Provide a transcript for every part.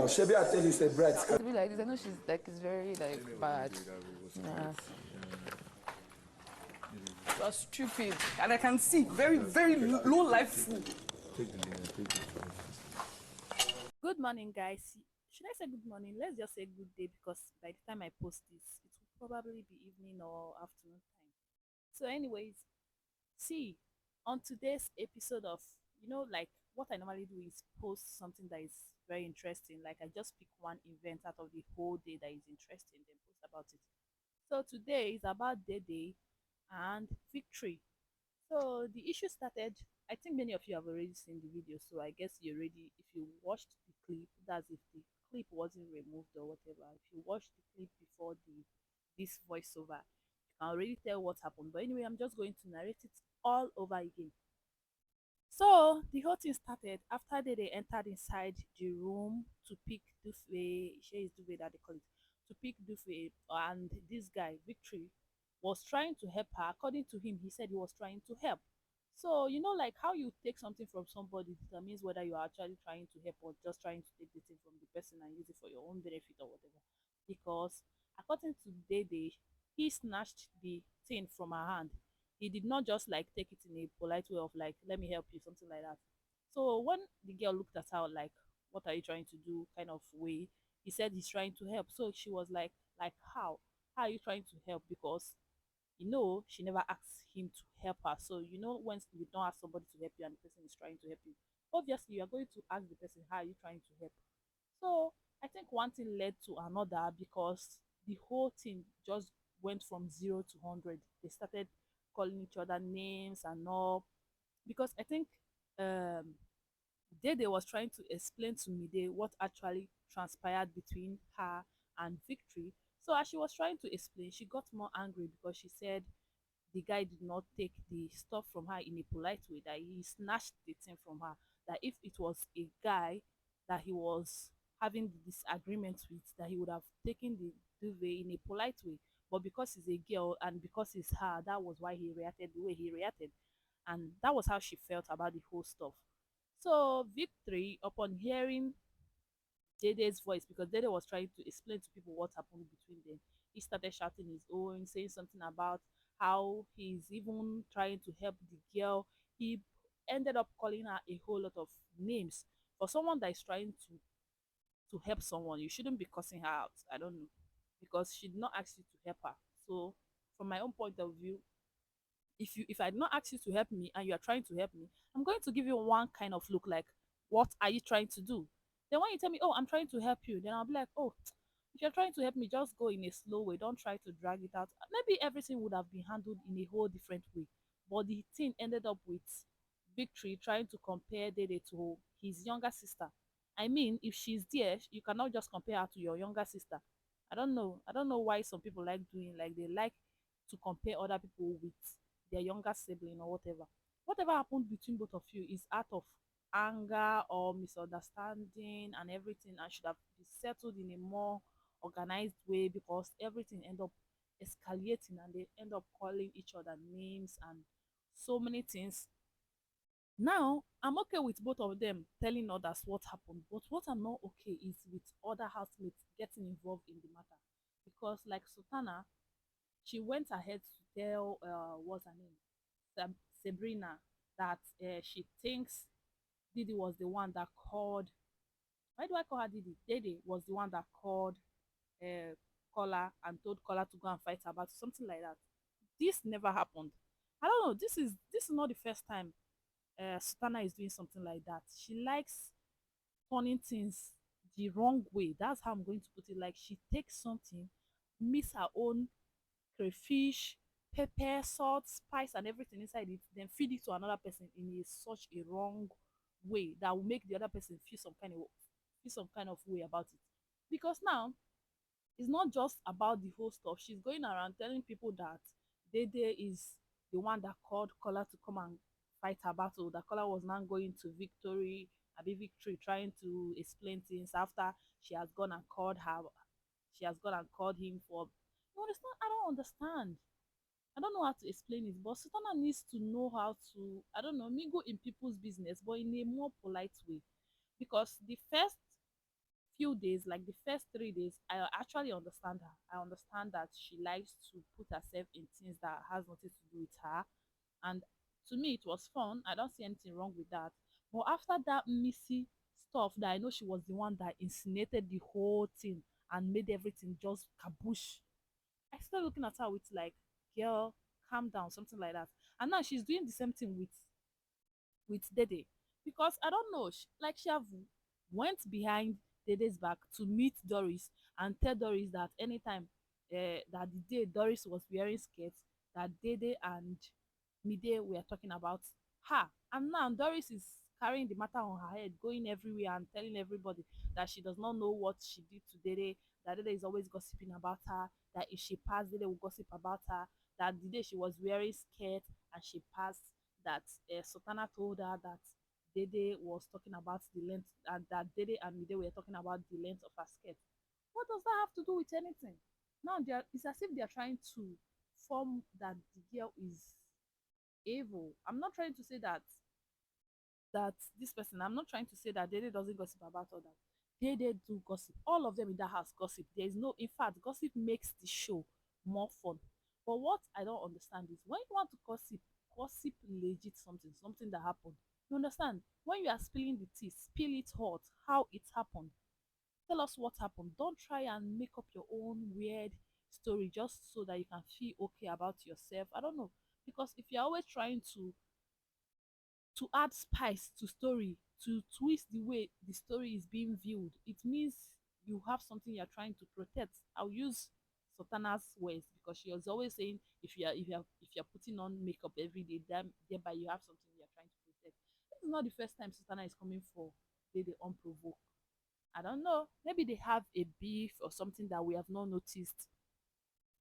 now. Shebi, I tell you, it's a bright sky. To be like this, I know she's like it's very like bad. Nah. You are stupid, and I can see very low life food. Good morning, guys. Should I say good morning? Let's just say good day because by the time I post this, it will probably be evening or afternoon time. So, anyways, see, on today's episode of, like what I normally do is post something that is very interesting. Like I just pick one event out of the whole day that is interesting, then post about it. So, today is about Dede and Victory. So the issue started. I think many of you have already seen the video, so I guess you already, if you watched the clip, that's if the clip wasn't removed or whatever. If you watched the clip before this voiceover, you can already tell what happened. But anyway, I'm just going to narrate it all over again. So the whole thing started after they entered inside the room to pick duvet. She is duvet that they call it, to pick duvet, and this guy Victory was trying to help her. According to him, he said he was trying to help. So like how you take something from somebody determines whether you are actually trying to help or just trying to take the thing from the person and use it for your own benefit or whatever. Because according to Dede, he snatched the thing from her hand. He did not just like take it in a polite way of like, let me help you, something like that. So when the girl looked at her like, what are you trying to do kind of way, he said he's trying to help. So she was like how? How are you trying to help? Because she never asked him to help her. So when you don't ask somebody to help you and the person is trying to help you, obviously you are going to ask the person, how are you trying to help? So I think one thing led to another because the whole thing just went from 0 to 100. They started calling each other names and all. Because I think um Dede was trying to explain to Mide what actually transpired between her and Victory. So as she was trying to explain, she got more angry because she said the guy did not take the stuff from her in a polite way, that he snatched the thing from her. That if it was a guy that he was having the disagreement with, that he would have taken the duvet in a polite way. But because he's a girl and because it's her, that was why he reacted the way he reacted. And that was how she felt about the whole stuff. So Victory, upon hearing Dede's voice, because Dede was trying to explain to people what happened between them, he started shouting his own, saying something about how he's even trying to help the girl. He ended up calling her a whole lot of names. For someone that is trying to help someone, you shouldn't be cussing her out. I don't know. Because she did not ask you to help her. So from my own point of view, if I did not ask you to help me and you are trying to help me, I'm going to give you one kind of look like, what are you trying to do? Then when you tell me, oh, I'm trying to help you, then I'll be like, oh, if you're trying to help me, just go in a slow way. Don't try to drag it out. Maybe everything would have been handled in a whole different way. But the thing ended up with Victory trying to compare Dede to his younger sister. I mean, if she's there, you cannot just compare her to your younger sister. I don't know. I don't know why some people like doing, like they like to compare other people with their younger sibling or whatever. Whatever happened between both of you is out of anger or misunderstanding and everything, and should have been settled in a more organized way, because everything end up escalating and they end up calling each other names and so many things. Now I'm okay with both of them telling others what happened, but what I'm not okay is with other housemates getting involved in the matter. Because like Sultana, she went ahead to tell what's her name, Sabrina, that she thinks Didi was the one that called. Why do I call her Didi? Didi was the one that called uh, Kola and told Kola to go and fight about something like that. This never happened. I don't know. This is not the first time Sultana is doing something like that. She likes turning things the wrong way. That's how I'm going to put it. Like she takes something, mix her own crayfish, pepper, salt, spice, and everything inside it, then feed it to another person in such a wrong way that will make the other person feel some kind of way about it. Because now it's not just about the whole stuff. She's going around telling people that Dede is the one that called Kola to come and fight her battle. That Kola was now going to Victory, Abi Victory, trying to explain things after she has gone and called her. She has gone and called him for. You understand? I don't understand. I don't know how to explain it, but Sultana needs to know how to, I don't know, mingle in people's business, but in a more polite way. Because the first few days, like the first 3 days, I actually understand her. I understand that she likes to put herself in things that has nothing to do with her. And to me, it was fun. I don't see anything wrong with that. But after that Missy stuff, that I know she was the one that incinerated the whole thing and made everything just kaboosh. I started looking at her with like, girl, calm down, something like that. And now she's doing the same thing with Dede, because I don't know, like she have went behind Dede's back to meet Doris and tell Doris that anytime that the day Doris was wearing skirts, that Dede and Mide were talking about her. And now Doris is carrying the matter on her head, going everywhere and telling everybody that she does not know what she did to Dede, that Dede is always gossiping about her, that if she passed, Dede will gossip about her, that the day she was wearing skirt and she passed, that Sultana told her that Dede was talking about the length, and that Dede and Mide were talking about the length of her skirt. What does that have to do with anything? Now it's as if they are trying to form that the girl is evil. I'm not trying to say that this person, I'm not trying to say that Dede doesn't gossip about others. Dede do gossip. All of them in that house gossip. There is no, in fact, gossip makes the show more fun. But what I don't understand is when you want to gossip, gossip legit something, something that happened. You understand? When you are spilling the tea, spill it hot, how it happened. Tell us what happened. Don't try and make up your own weird story just so that you can feel okay about yourself. I don't know. Because if you're always trying to add spice to story, to twist the way the story is being viewed, it means you have something you're trying to protect. I'll use Sultana's words because she was always saying if you're putting on makeup every day, then thereby you have something you're trying to protect. This is not the first time Sultana is coming for Dede unprovoked. I don't know. Maybe they have a beef or something that we have not noticed.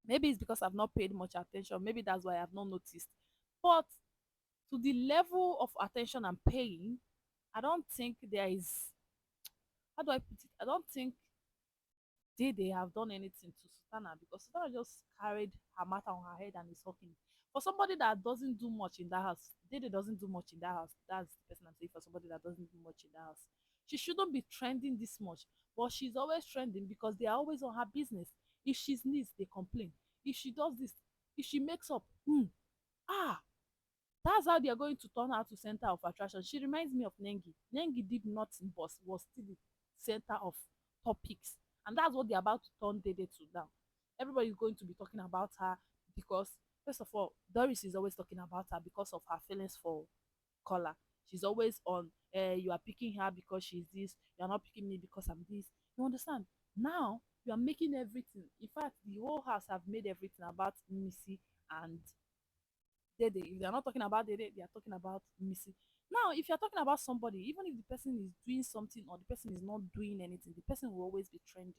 Maybe it's because I've not paid much attention. Maybe that's why I've not noticed. But to the level of attention I'm paying, I don't think there is, how do I put it? I don't think they have done anything to Sultana, because Sultana just carried her matter on her head and is talking. For somebody that doesn't do much in that house, Dede doesn't do much in that house. That's the person I'm saying, for somebody that doesn't do much in that house. She shouldn't be trending this much, but she's always trending because they are always on her business. If she sneezes, they complain. If she does this, if she makes up, ah, that's how they are going to turn her to center of attraction. She reminds me of Nengi. Nengi did nothing but was still the center of topics. And that's what they're about to turn Dede to now. Everybody is going to be talking about her because, first of all, Doris is always talking about her because of her feelings for Kola. She's always on, you are picking her because she's this, you are not picking me because I'm this. You understand? Now, you are making everything. In fact, the whole house have made everything about Missy and Dede. If they are not talking about Dede, they are talking about Missy. Now, if you're talking about somebody, even if the person is doing something or the person is not doing anything, the person will always be trending.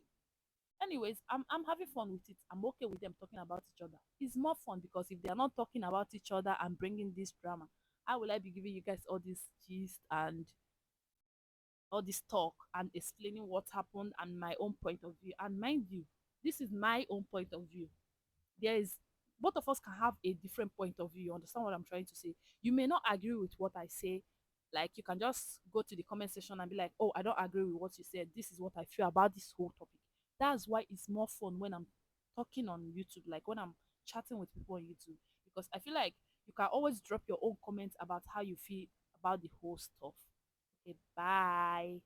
Anyways, I'm having fun with it. I'm okay with them talking about each other. It's more fun because if they are not talking about each other and bringing this drama, how will I be giving you guys all this gist and all this talk and explaining what happened and my own point of view? And mind you, this is my own point of view. There is, both of us can have a different point of view. You understand what I'm trying to say? You may not agree with what I say. Like, you can just go to the comment section and be like, oh, I don't agree with what you said. This is what I feel about this whole topic. That's why it's more fun when I'm talking on YouTube, like when I'm chatting with people on YouTube, because I feel like you can always drop your own comments about how you feel about the whole stuff. Okay, bye.